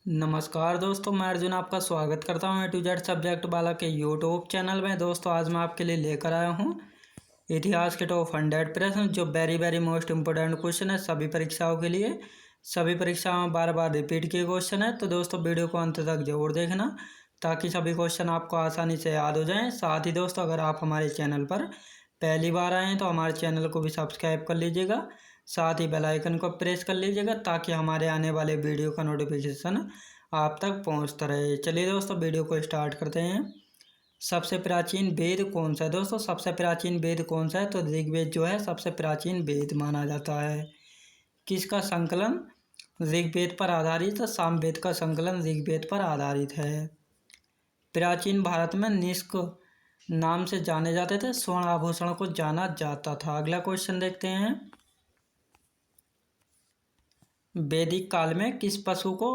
नमस्कार दोस्तों, मैं अर्जुन आपका स्वागत करता हूं A to Z सब्जेक्ट वाला के यूट्यूब चैनल में। दोस्तों आज मैं आपके लिए लेकर आया हूं इतिहास के टॉप 100 प्रश्न जो वेरी मोस्ट इम्पोर्टेंट क्वेश्चन है सभी परीक्षाओं के लिए। सभी परीक्षाओं में बार बार रिपीट किए क्वेश्चन है, तो दोस्तों वीडियो को अंत तक जरूर देखना ताकि सभी क्वेश्चन आपको आसानी से याद हो जाएँ। साथ ही दोस्तों अगर आप हमारे चैनल पर पहली बार आए हैं तो हमारे चैनल को भी सब्सक्राइब कर लीजिएगा, साथ ही बेल आइकन को प्रेस कर लीजिएगा ताकि हमारे आने वाले वीडियो का नोटिफिकेशन आप तक पहुंचता रहे। चलिए दोस्तों वीडियो को स्टार्ट करते हैं। सबसे प्राचीन वेद कौन सा है? दोस्तों सबसे प्राचीन वेद कौन सा है? तो ऋग्वेद जो है सबसे प्राचीन वेद माना जाता है। किसका संकलन ऋग्वेद पर आधारित है? सामवेद का संकलन ऋग्वेद पर आधारित है। प्राचीन भारत में निष्क नाम से जाने जाते थे, स्वर्ण आभूषण को जाना जाता था। अगला क्वेश्चन देखते हैं। वैदिक काल में किस पशु को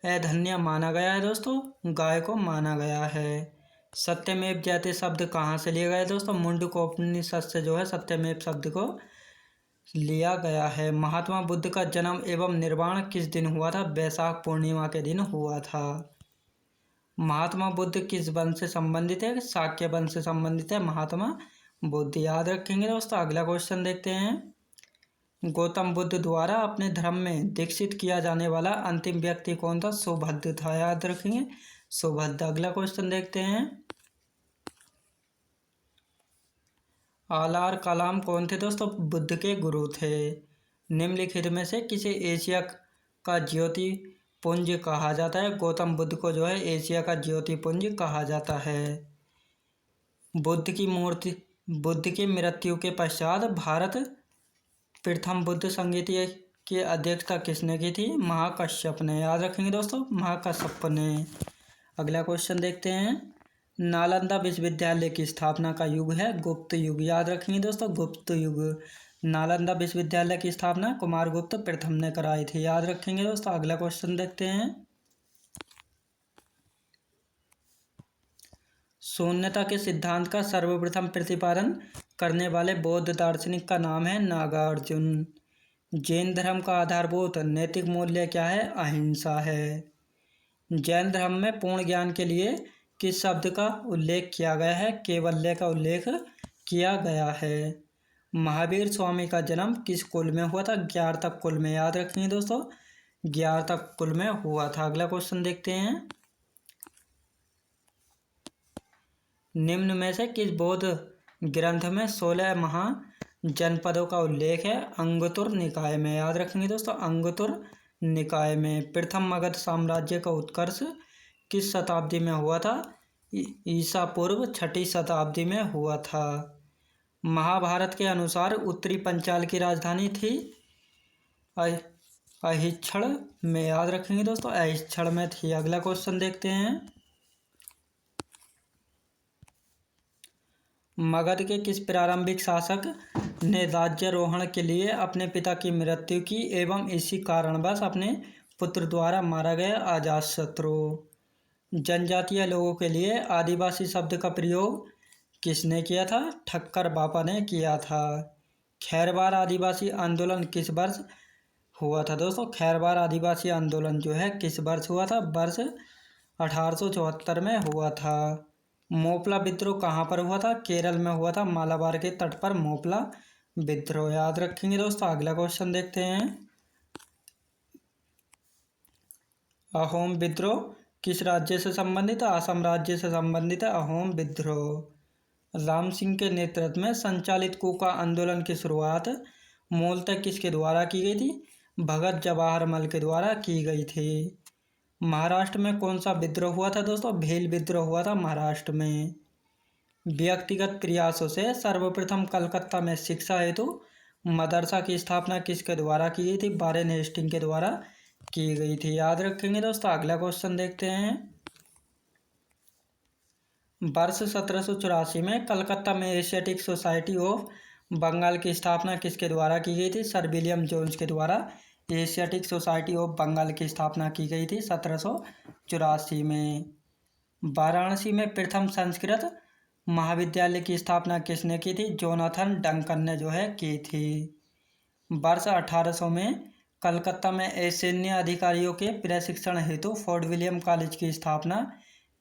अधन्य माना गया है? दोस्तों गाय को माना गया है। सत्यमेव जयते शब्द कहाँ से लिया गया है? दोस्तों मुंडकोपनिषद से जो है सत्यमेव शब्द को लिया गया है। महात्मा बुद्ध का जन्म एवं निर्वाण किस दिन हुआ था? वैशाख पूर्णिमा के दिन हुआ था। महात्मा बुद्ध किस वंश से संबंधित है? शाक्य वंश से संबंधित है महात्मा बुद्ध, याद रखेंगे दोस्तों। अगला क्वेश्चन देखते हैं। गौतम बुद्ध द्वारा अपने धर्म में दीक्षित किया जाने वाला अंतिम व्यक्ति कौन था? सुभद्र था, याद रखेंगे सुभद्र। अगला क्वेश्चन देखते हैं। आलार कलाम कौन थे? दोस्तों बुद्ध के गुरु थे। निम्नलिखित में से किसे एशिया का ज्योति पुंज कहा जाता है? गौतम बुद्ध को जो है एशिया का ज्योति पुंज कहा जाता है। बुद्ध की मृत्यु के पश्चात भारत प्रथम बुद्ध संगीति की अध्यक्षता किसने की थी? महाकश्यप ने, याद रखेंगे दोस्तों महाकश्यप ने। अगला क्वेश्चन देखते हैं। नालंदा विश्वविद्यालय की स्थापना का युग है गुप्त युग, याद रखेंगे दोस्तों गुप्त युग। नालंदा विश्वविद्यालय की स्थापना कुमारगुप्त प्रथम ने कराई थी, याद रखेंगे दोस्तों। अगला क्वेश्चन देखते हैं। शून्यता के सिद्धांत का सर्वप्रथम प्रतिपादन करने वाले बौद्ध दार्शनिक का नाम है नागार्जुन। जैन धर्म का आधारभूत नैतिक मूल्य क्या है? अहिंसा है। जैन धर्म में पूर्ण ज्ञान के लिए किस शब्द का उल्लेख किया गया है? कैवल्य का उल्लेख किया गया है। महावीर स्वामी का जन्म किस कुल में हुआ था? ज्ञारतक कुल में, याद रखेंगे दोस्तों ज्ञारतक कुल में हुआ था। अगला क्वेश्चन देखते हैं। निम्न में से किस बौद्ध ग्रंथ में 16 महाजनपदों का उल्लेख है? अंगुत्तर निकाय में, याद रखेंगे दोस्तों अंगुत्तर निकाय में। प्रथम मगध साम्राज्य का उत्कर्ष किस शताब्दी में हुआ था? ईसा पूर्व 6ठी शताब्दी में हुआ था। महाभारत के अनुसार उत्तरी पंचाल की राजधानी थी अहिच्छड़ में, याद रखेंगे दोस्तों अहिच्छड़ में थी। अगला क्वेश्चन देखते हैं। मगध के किस प्रारंभिक शासक ने राज्यारोहण के लिए अपने पिता की मृत्यु की एवं इसी कारणवश अपने पुत्र द्वारा मारा गया? अजातशत्रु। जनजातीय लोगों के लिए आदिवासी शब्द का प्रयोग किसने किया था? ठक्कर बापा ने किया था। खैरवार आदिवासी आंदोलन किस वर्ष हुआ था? दोस्तों खैरवार आदिवासी आंदोलन जो है किस वर्ष हुआ था? वर्ष 1874 में हुआ था। मोपला विद्रोह कहाँ पर हुआ था? केरल में हुआ था, मालाबार के तट पर मोपला विद्रोह, याद रखेंगे दोस्तों। अगला क्वेश्चन देखते हैं। अहोम विद्रोह किस राज्य से संबंधित है? असम राज्य से संबंधित है अहोम विद्रोह। राम सिंह के नेतृत्व में संचालित कूका आंदोलन की शुरुआत मूलतः किसके द्वारा की गई थी? भगत जवाहरलाल के द्वारा की गई थी। महाराष्ट्र में कौन सा विद्रोह हुआ था? दोस्तों भील विद्रोह हुआ था महाराष्ट्र में। व्यक्तिगत प्रयासों से सर्वप्रथम कलकत्ता में शिक्षा हेतु मदरसा की स्थापना किसके द्वारा की गई थी? वारेन हेस्टिंग के द्वारा की गई थी, याद रखेंगे दोस्तों। अगला क्वेश्चन देखते हैं। वर्ष 1784 में कलकत्ता में एशियाटिक सोसाइटी ऑफ बंगाल की स्थापना किसके द्वारा की गई थी? सर विलियम जोन्स के द्वारा एशियाटिक सोसाइटी ऑफ बंगाल की स्थापना की गई थी 1784 में। वाराणसी में प्रथम संस्कृत महाविद्यालय की स्थापना किसने की थी? जोनाथन डंकन ने जो है की थी। वर्ष 1800 में कलकत्ता में सैन्य अधिकारियों के प्रशिक्षण हेतु फोर्ट विलियम कॉलेज की स्थापना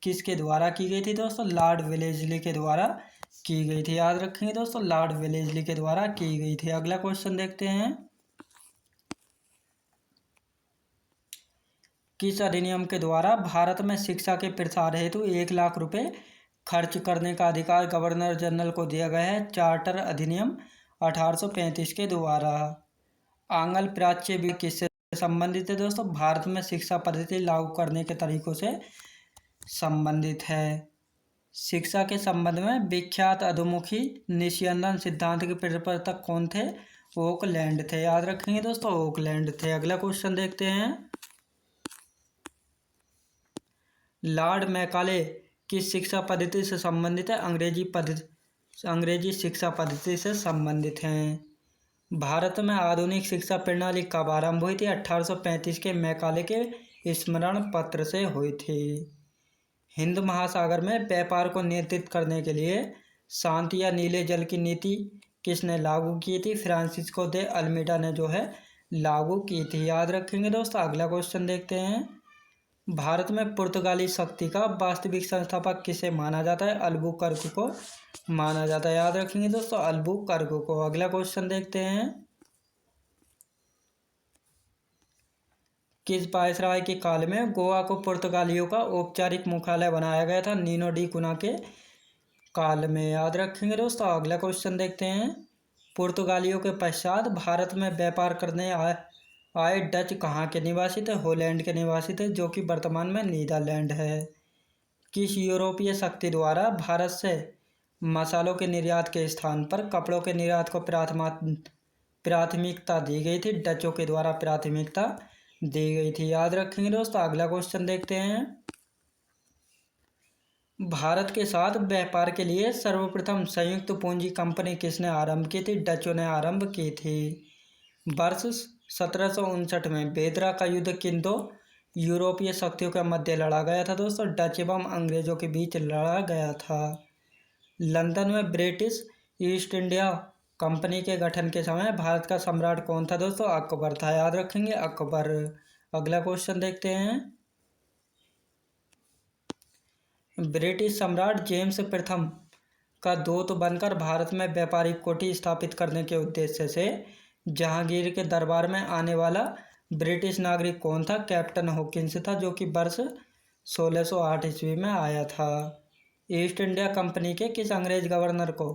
किसके द्वारा की गई थी दोस्तों? लॉर्ड वेलेस्ली के द्वारा की गई थी। याद रखेंगे दोस्तों, लॉर्ड वेलेस्ली के द्वारा की गई थी। अगला क्वेश्चन देखते हैं, किस अधिनियम के द्वारा भारत में शिक्षा के प्रसार हेतु 1 लाख रुपए खर्च करने का अधिकार गवर्नर जनरल को दिया गया है? चार्टर अधिनियम 1835 के द्वारा। आंग्ल प्राच्य भी किससे संबंधित है दोस्तों? भारत में शिक्षा पद्धति लागू करने के तरीकों से संबंधित है। शिक्षा के संबंध में विख्यात अधोमुखी निस्यंदन सिद्धांत के प्रवर्तक कौन थे? ओकलैंड थे। याद रखेंगे दोस्तों, ओकलैंड थे। अगला क्वेश्चन देखते हैं, लॉर्ड मैकाले किस शिक्षा पद्धति से संबंधित है? अंग्रेजी शिक्षा पद्धति से संबंधित हैं। भारत में आधुनिक शिक्षा प्रणाली कब आरंभ हुई थी? 1835 के मैकाले के स्मरण पत्र से हुई थी। हिंद महासागर में व्यापार को नियंत्रित करने के लिए शांत या नीले जल की नीति किसने लागू की थी? फ्रांसिस्को दे अल्मीडा ने जो है लागू की थी। याद रखेंगे दोस्तों। अगला क्वेश्चन देखते हैं, भारत में पुर्तगाली शक्ति का वास्तविक संस्थापक किसे माना जाता है? अल्बुकर्क को माना जाता है। याद रखेंगे दोस्तों, अल्बुकर्क को। अगला क्वेश्चन देखते हैं, किस वायसराय के काल में गोवा को पुर्तगालियों का औपचारिक मुख्यालय बनाया गया था? नीनो डी कुना के काल में। याद रखेंगे दोस्तों। अगला क्वेश्चन देखते हैं, पुर्तगालियों के पश्चात भारत में व्यापार करने आए डच कहाँ के निवासी थे? हॉलैंड के निवासी थे, जो कि वर्तमान में नीदरलैंड है। किस यूरोपीय शक्ति द्वारा भारत से मसालों के निर्यात के स्थान पर कपड़ों के निर्यात को प्राथमिकता दी गई थी? डचों के द्वारा प्राथमिकता दी गई थी। याद रखेंगे दोस्तों। अगला क्वेश्चन देखते हैं, भारत के साथ व्यापार के लिए सर्वप्रथम संयुक्त पूंजी कंपनी किसने आरंभ की थी? डचों ने आरंभ की थी। वर्ष 1759 में बेदरा का युद्ध किन दो यूरोपीय शक्तियों के मध्य लड़ा गया था दोस्तों? डच एवं अंग्रेजों के बीच लड़ा गया था। लंदन में ब्रिटिश ईस्ट इंडिया कंपनी के गठन के समय भारत का सम्राट कौन था दोस्तों? अकबर था। याद रखेंगे, अकबर। अगला क्वेश्चन देखते हैं, ब्रिटिश सम्राट जेम्स प्रथम का दूत बनकर भारत में व्यापारिक कोठी स्थापित करने के उद्देश्य से जहांगीर के दरबार में आने वाला ब्रिटिश नागरिक कौन था? कैप्टन हॉकिंस था, जो कि वर्ष 1608 ईस्वी में आया था। ईस्ट इंडिया कंपनी के किस अंग्रेज गवर्नर को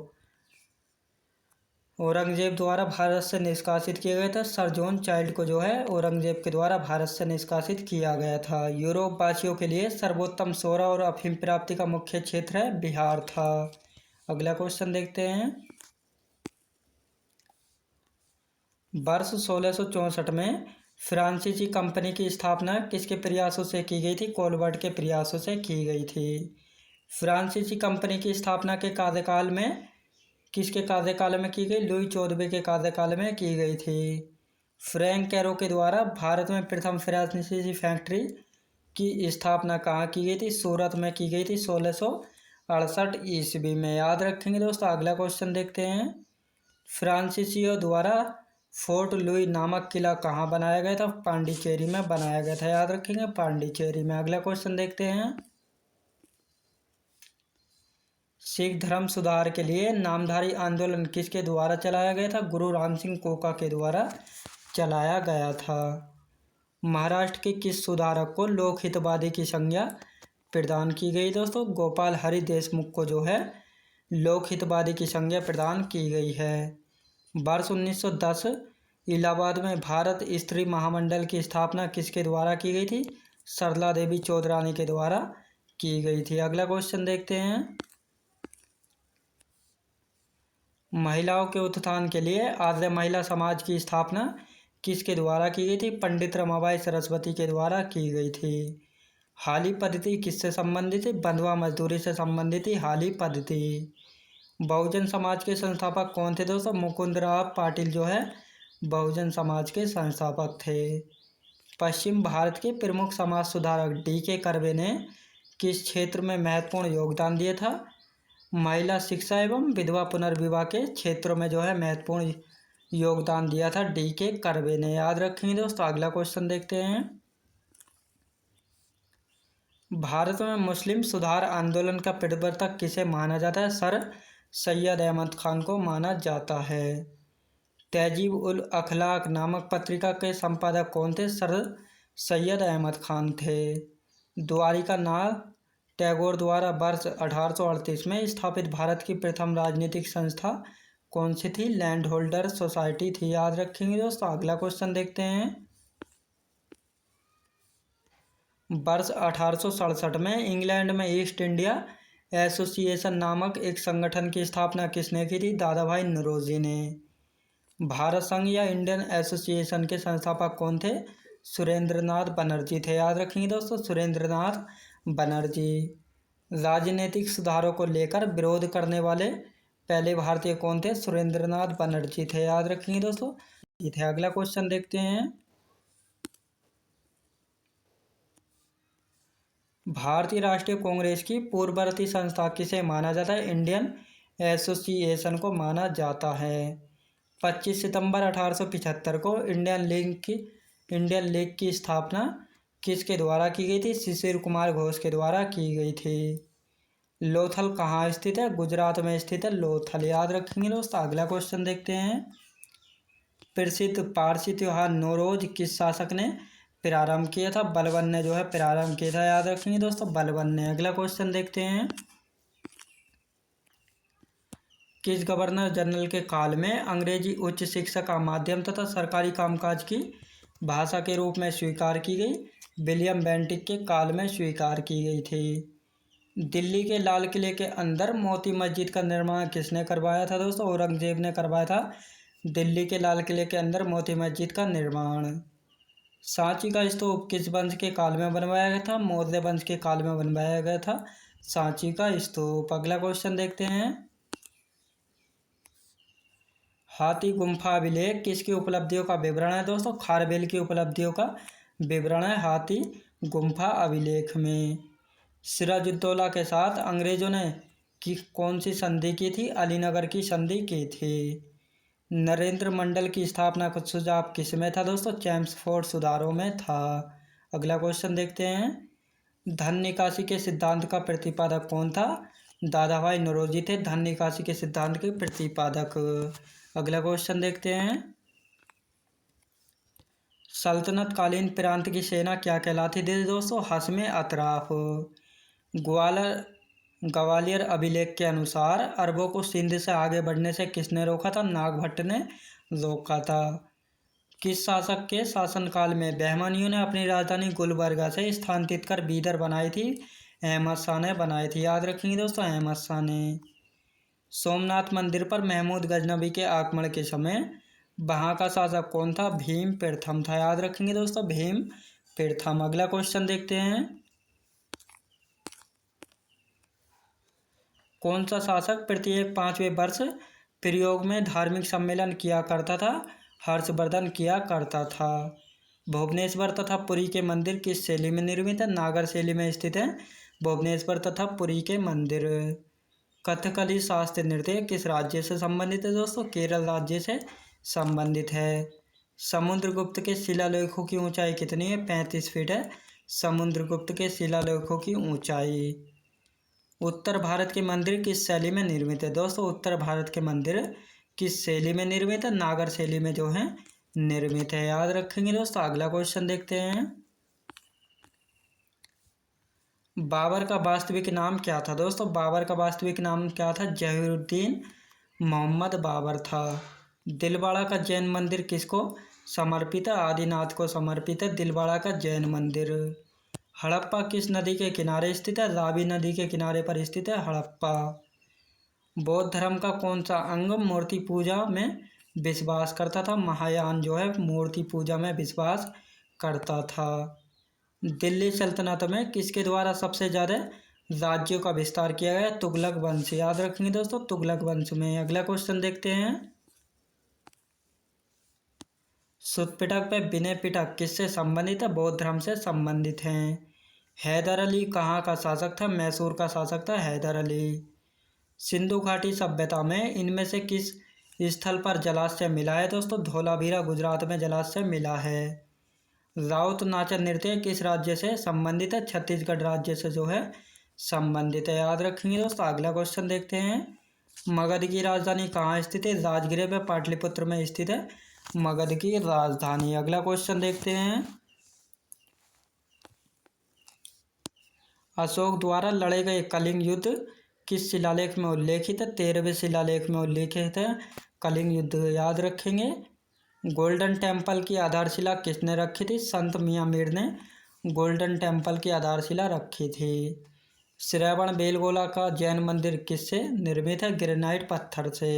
औरंगजेब द्वारा भारत से निष्कासित किया गया था? सर जॉन चाइल्ड को जो है औरंगजेब के द्वारा भारत से निष्कासित किया गया था। यूरोप वासियों के लिए सर्वोत्तम सोरा और अफीम प्राप्ति का मुख्य क्षेत्र है बिहार था। अगला क्वेश्चन देखते हैं, वर्ष 1664 में फ्रांसीसी कंपनी की स्थापना किसके प्रयासों से की गई थी? कोलबर्ट के प्रयासों से की गई थी। फ्रांसीसी कंपनी की स्थापना के कार्यकाल में किसके कार्यकाल में की गई? लुई 14वें के कार्यकाल में की गई थी। फ्रैंक कैरो के द्वारा भारत में प्रथम फ्रांसीसी फैक्ट्री की स्थापना कहाँ की गई थी? सूरत में की गई थी 1668 ईस्वी में। याद रखेंगे दोस्तों। अगला क्वेश्चन देखते हैं, फ्रांसीसियों द्वारा फोर्ट लुई नामक किला कहाँ बनाया गया था? पांडिचेरी में बनाया गया था। याद रखेंगे, पांडिचेरी में। अगला क्वेश्चन देखते हैं, सिख धर्म सुधार के लिए नामधारी आंदोलन किसके द्वारा चलाया गया था? गुरु राम सिंह कोका के द्वारा चलाया गया था। महाराष्ट्र के किस सुधारक को लोकहितवादी की संज्ञा प्रदान की गई दोस्तों? गोपाल हरि देशमुख को जो है लोकहितवादी की संज्ञा प्रदान की गई है। वर्ष 1910 इलाहाबाद में भारत स्त्री महामंडल की स्थापना किसके द्वारा की गई थी? सरला देवी चौधरानी के द्वारा की गई थी। अगला क्वेश्चन देखते हैं, महिलाओं के उत्थान के लिए आर्य महिला समाज की स्थापना किसके द्वारा की गई थी? पंडित रमाबाई सरस्वती के द्वारा की गई थी। हाली पद्धति किससे संबंधित थी? बंधुआ मजदूरी से संबंधित थी हाली पद्धति। बहुजन समाज के संस्थापक कौन थे दोस्तों? मुकुंदराव पाटिल जो है बहुजन समाज के संस्थापक थे। पश्चिम भारत के प्रमुख समाज सुधारक D.K. कर्वे ने किस क्षेत्र में महत्वपूर्ण योगदान दिया था? महिला शिक्षा एवं विधवा पुनर्विवाह के क्षेत्रों में जो है महत्वपूर्ण योगदान दिया था? D.K. कर्वे ने। याद रखेंगे दोस्तों। अगला क्वेश्चन देखते हैं। भारत में मुस्लिम सुधार आंदोलन का प्रवर्तक किसे माना जाता है? सर सैयद अहमद खान को माना जाता है। तहजीब उल अखलाक नामक पत्रिका के संपादक कौन थे? सर सैयद अहमद खान थे। द्वारिका नाथ टैगोर द्वारा वर्ष 1838 में स्थापित भारत की प्रथम राजनीतिक संस्था कौन सी थी? लैंड होल्डर सोसाइटी थी। याद रखेंगे दोस्तों। अगला क्वेश्चन देखते हैं। वर्ष 1867 में इंग्लैंड में ईस्ट इंडिया एसोसिएशन नामक एक संगठन की स्थापना किसने की थी? दादा भाई नौरोजी ने। भारत संघ या इंडियन एसोसिएशन के संस्थापक कौन थे? सुरेंद्रनाथ बनर्जी थे। याद रखेंगे दोस्तों। सुरेंद्रनाथ बनर्जी। राजनीतिक सुधारों को लेकर विरोध करने वाले पहले भारतीय कौन थे? सुरेंद्रनाथ बनर्जी थे। याद रखेंगे दोस्तों। ये थे। अगला क्वेश्चन देखते हैं। भारतीय राष्ट्रीय कांग्रेस की पूर्ववर्ती संस्था किसे माना जाता है? इंडियन एसोसिएशन को माना जाता है। 25 सितंबर 1875 को इंडियन लीग की स्थापना किसके द्वारा की गई थी? शिशिर कुमार घोष के द्वारा की गई थी। लोथल कहाँ स्थित है? गुजरात में स्थित है लोथल। याद रखेंगे दोस्तों। अगला क्वेश्चन देखते हैं। प्रसिद्ध पारसी त्योहार नौरोज किस शासक ने प्रारंभ किया था? बलबन ने जो है प्रारंभ किया था। याद रखेंगे दोस्तों। बलबन ने। अगला क्वेश्चन देखते हैं। किस गवर्नर जनरल के काल में अंग्रेजी उच्च शिक्षा का माध्यम तथा सरकारी कामकाज की भाषा के रूप में स्वीकार की गई? विलियम बेंटिक के काल में स्वीकार की गई थी। दिल्ली के लाल किले के अंदर मोती मस्जिद का निर्माण किसने करवाया था? दोस्तों औरंगजेब ने करवाया था दिल्ली के लाल किले के अंदर मोती मस्जिद का निर्माण। सांची का स्तूप किस वंश के काल में बनवाया गया था? मौर्य वंश के काल में बनवाया गया था सांची का स्तूप। अगला क्वेश्चन देखते हैं। हाथी गुम्फा अभिलेख किसकी उपलब्धियों का विवरण है? दोस्तों खारवेल की उपलब्धियों का विवरण है हाथी गुम्फा अभिलेख में। सिराजुद्दौला के साथ अंग्रेजों ने कौन सी संधि की थी? अलीनगर की संधि की थी। नरेंद्र मंडल की स्थापना का सुझाव किसमें था? दोस्तों चैम्सफोर्ड सुधारों में था। अगला क्वेश्चन देखते हैं। धन निकासी के सिद्धांत का प्रतिपादक कौन था? दादा भाई नौरोजी थे धन निकासी के सिद्धांत के प्रतिपादक। अगला क्वेश्चन देखते हैं। सल्तनत कालीन प्रांत की सेना क्या कहलाती थी? दोस्तों हस्मे अतराफ। ग्वालियर अभिलेख के अनुसार अरबों को सिंध से आगे बढ़ने से किसने रोका था? नागभट्ट ने रोका था। किस शासक के शासनकाल में बहमानियों ने अपनी राजधानी गुलबर्गा से स्थानांतरित कर बीदर बनाई थी? अहमद शाह ने बनाई थी। याद रखेंगे दोस्तों। अहमद शाह ने। सोमनाथ मंदिर पर महमूद गजनबी के आक्रमण के समय वहाँ का शासक कौन था? भीम प्रथम था। याद रखेंगे दोस्तों। भीम प्रथम। अगला क्वेश्चन देखते हैं। कौन सा शासक प्रत्येक 5वें वर्ष प्रयोग में धार्मिक सम्मेलन किया करता था? हर्षवर्धन किया करता था। भुवनेश्वर तथा पुरी के मंदिर किस शैली में निर्मित है? नागर शैली में स्थित है भुवनेश्वर तथा पुरी के मंदिर। कथकली शास्त्रीय नृत्य किस राज्य से संबंधित है? दोस्तों केरल राज्य से संबंधित है। समुद्रगुप्त के शिलालेखों की ऊंचाई कितनी है? 35 फीट है समुद्रगुप्त के शिलालेखों की ऊंचाई। उत्तर भारत के मंदिर किस शैली में निर्मित है? दोस्तों उत्तर भारत के मंदिर किस शैली में निर्मित है? नागर शैली में जो है निर्मित है। याद रखेंगे दोस्तों। अगला क्वेश्चन देखते हैं। बाबर का वास्तविक नाम क्या था? दोस्तों बाबर का वास्तविक नाम क्या था? जहीरुद्दीन मोहम्मद बाबर था। दिलवाड़ा का जैन मंदिर किसको समर्पित है? आदिनाथ को समर्पित है दिलवाड़ा का जैन मंदिर। हड़प्पा किस नदी के किनारे स्थित है? रावी नदी के किनारे पर स्थित है हड़प्पा। बौद्ध धर्म का कौन सा अंग मूर्ति पूजा में विश्वास करता था? महायान जो है मूर्ति पूजा में विश्वास करता था। दिल्ली सल्तनत में किसके द्वारा सबसे ज़्यादा राज्यों का विस्तार किया गया? तुगलक वंश। याद रखेंगे दोस्तों। तुगलक वंश में। अगला क्वेश्चन देखते हैं। सुत पिटक व विनय पिटक किससे संबंधित है? बौद्ध धर्म से संबंधित हैं। हैदर अली कहाँ का शासक था? मैसूर का शासक था हैदर अली। सिंधु घाटी सभ्यता में इनमें से किस स्थल पर जलाशय मिला है दोस्तों? धोलावीरा गुजरात में जलाशय मिला है। राउत नाचा नृत्य किस राज्य से संबंधित है? छत्तीसगढ़ राज्य से जो है संबंधित है, याद रखेंगे दोस्तों। अगला क्वेश्चन देखते हैं। मगध की राजधानी कहाँ स्थित है? राजगृह में पाटलिपुत्र में स्थित है मगध की राजधानी। अगला क्वेश्चन देखते हैं। अशोक द्वारा लड़े गए कलिंग युद्ध किस शिलालेख में उल्लेखित है? 13वें शिलालेख में उल्लेखित है कलिंग युद्ध, याद रखेंगे। गोल्डन टेम्पल की आधारशिला किसने रखी थी? संत मियाँ मीर ने गोल्डन टेम्पल की आधारशिला रखी थी। श्रवण बेलगोला का जैन मंदिर किससे निर्मित है? ग्रेनाइट पत्थर से।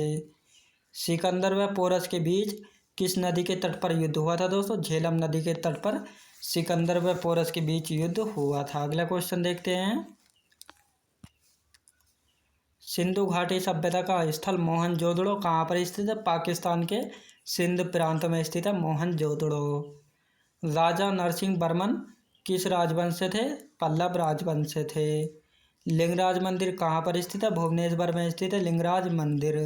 सिकंदर व पोरस के बीच किस नदी के तट पर युद्ध हुआ था दोस्तों? झेलम नदी के तट पर सिकंदर व पोरस के बीच युद्ध हुआ था। अगला क्वेश्चन देखते हैं। सिंधु घाटी सभ्यता का स्थल मोहनजोदड़ो कहाँ पर स्थित है? पाकिस्तान के सिंध प्रांत में स्थित है मोहनजोदड़ो। राजा नरसिंह वर्मन किस राजवंश से थे? पल्लव राजवंश से थे। लिंगराज मंदिर कहाँ पर स्थित है? भुवनेश्वर में स्थित है लिंगराज मंदिर।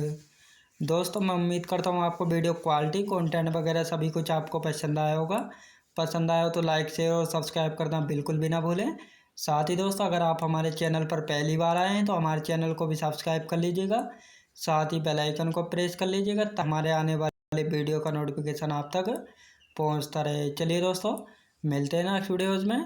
दोस्तों मैं उम्मीद करता हूँ आपको वीडियो क्वालिटी कंटेंट वगैरह सभी कुछ आपको पसंद आया होगा। पसंद आया हो तो लाइक शेयर और सब्सक्राइब करना बिल्कुल भी ना भूलें। साथ ही दोस्तों अगर आप हमारे चैनल पर पहली बार आए हैं तो हमारे चैनल को भी सब्सक्राइब कर लीजिएगा। साथ ही बेल आइकन को प्रेस कर लीजिएगा तो हमारे आने वाले वीडियो का नोटिफिकेशन आप तक पहुंचता रहे। चलिए दोस्तों मिलते हैं नेक्स्ट वीडियोज़ में।